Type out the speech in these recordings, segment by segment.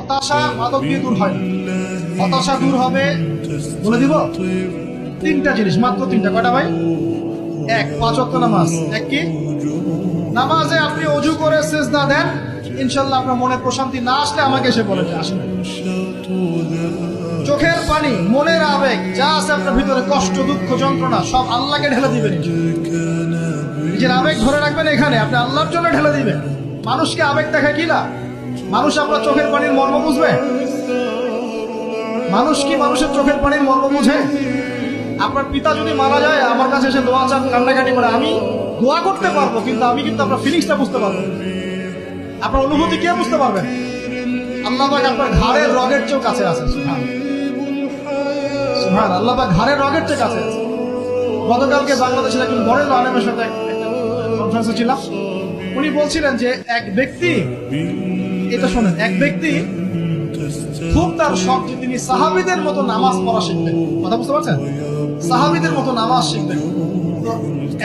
হতাশা মাদক দিয়ে দূর হয় না। হতাশা দূর হবে, বলে দিব, তিনটা জিনিস, মাত্র তিনটা। কয়টা ভাই? এক, 5 ওয়াক্ত নামাজ। এক কি? নামাজে আপনি অজু করে সিজদা দেন, ইনশাআল্লাহ আপনার মনে প্রশান্তি না আসলে আমাকে এসে বলেন যে আসেন। চোখের পানি, মনের আবেগ যা আছে আপনার ভিতরে, কষ্ট, দুঃখ, যন্ত্রণা, সব আল্লাহকে ঢেলে দিবেন। নিজের আবেগ ধরে রাখবেন এখানে, আপনি আল্লাহর জন্য ঢেলে দিবেন। মানুষকে আবেগ দেখা কি না? মানুষ আপনার চোখের পানির মর্ম বুঝবে? মানুষ কি মানুষের চোখের পানির মর্ম বুঝে? আপনার পিতা যদি মারা যায়, আমার কাছে এসে দোয়া চান, কান্নাকাটি করে, আমি দোয়া করতে পারবো, কিন্তু আমি কিন্তু আপনার ফিলিংসটা বুঝতে পারবো, আপনার অনুভূতি কে বুঝতে পারবেন? আল্লাহ পাক আপনার ঘাড়ের রগের চেয়েও কাছে আছে। সুবহান আল্লাহ পাক ঘাড়ের রগের চেয়ে কাছে আছে। গতকালকে বাংলাদেশের একজন বড় আলেমের সাথে একটা কনফারেন্সে ছিলাম। উনি বলছিলেন যে এক ব্যক্তি, এটা শোনেন, এক ব্যক্তি খুব তার শখ যে তিনি সাহাবীদের মতো নামাজ পড়া শিখবেন। কথা বুঝতে পারছেন? সাহাবীদের মতো নামাজ শিখবেন। তো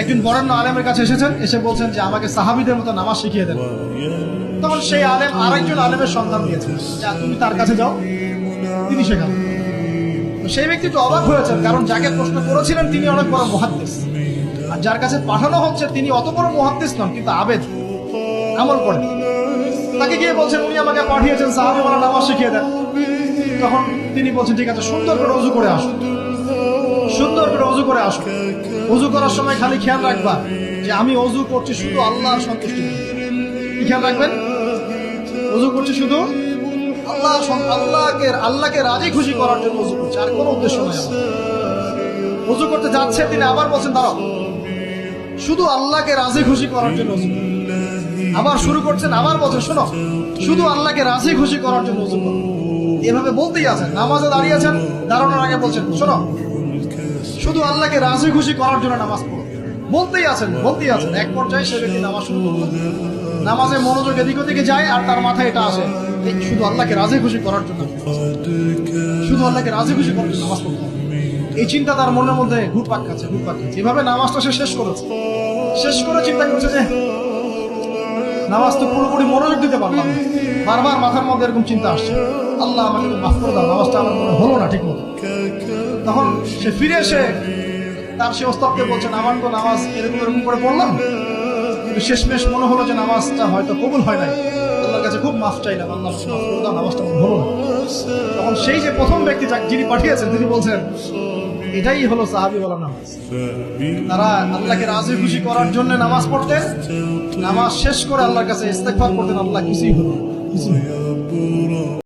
একজন বরেণ্য আলেমের কাছে এসেছেন, এসে বলছেন যে আমাকে সাহাবীদের মতো নামাজ শিখিয়ে দেন। তখন সেই আলেম আরেকজন আলেমের সন্ধান দিয়েছেন, যা তুমি তার কাছে যাও, তিনি শেখাবেন। তো সেই ব্যক্তি তো অবাক হয়েছেন, কারণ যাকে প্রশ্ন করেছিলেন তিনি অনেক বড় মুহাদ্দিস, আর যার কাছে পাঠানো হচ্ছে তিনি অত বড় মুহাদ্দিস নন, কিন্তু আবেদ, আমল করেন। তাকে গিয়ে বলছেন উনি আমাকে পাঠিয়েছেন সাহাবীরা নামাজ শিখিয়ে দেন। তখন তিনি বলছেন ঠিক আছে, সুন্দর করে ওযু করে আসো, সুন্দর করে ওযু করে আসো। ওযু করার সময় খালি খেয়াল রাখবা যে আমি ওযু করছি শুধু আল্লাহর সন্তুষ্টির জন্য। কি খেয়াল রাখবেন? ওযু করছি শুধু আল্লাহকে রাজি খুশি করার জন্য ওযু করছি, আর কোনো উদ্দেশ্য নাই আমার। ওযু করতে যাচ্ছে, তিনি আবার বলছেন দাঁড়াও, শুধু আল্লাহকে রাজি খুশি করার জন্য ওযু। আবার শুরু করছেন, আবার বলছেন শোনো, শুধু আল্লাহকে রাজি খুশি করার জন্য ওযু করো। এভাবে বলতেই আছেন, নামাজে দাঁড়িয়েছেন, দাঁড়ানোর আগে বলছেন শোনো, শুধু আল্লাহকে রাজি খুশি করার জন্য নামাজ পড়ো। বলতেই আছেন। এক পর্যায়ে সে ব্যক্তি নামাজ শুরু করলো। নামাজে মনোযোগ এদিক ওদিকে যায়, আর তার মাথায় এটা আসে, শুধু আল্লাহকে রাজি খুশি করার জন্য, শুধু আল্লাহকে রাজি খুশি করার জন্য নামাজ পড়তে হবে। এই চিন্তা তার মনের মধ্যে ঘুরপাক খাচ্ছে। এভাবে নামাজটা সে শেষ করেছে। শেষ করে চিন্তা করছে যে নামাজ তো পুরোপুরি মনোযোগ দিতে পারলাম না। বারবার মাথার মধ্যে এরকম চিন্তা আসছে, আল্লাহ আমাকে মাফ করে দাও, নামাজটা আমার মনে হলো না ঠিক মতো। তখন সে ফিরে এসে তার সে ওস্তাদকে বলছেন আমার তো নামাজ এরকম করে পড়লাম, কিন্তু শেষমেশ মনে হলো যে নামাজটা হয়তো কবুল হয় নাই, আল্লাহর কাছে খুব মাফ চাইলাম, আল্লাহ মাফ করে দাও, নামাজটা হলো না। তখন সেই যে প্রথম ব্যক্তি যিনি পাঠিয়েছেন তিনি বলছেন এটাই হলো সাহাবী বলা নামাজ। তারা আল্লাহকে রাজি খুশি করার জন্য নামাজ পড়তেন, নামাজ শেষ করে আল্লাহর কাছে ইস্তেগফার করতেন, আল্লাহ কিছুই হলো, কিছু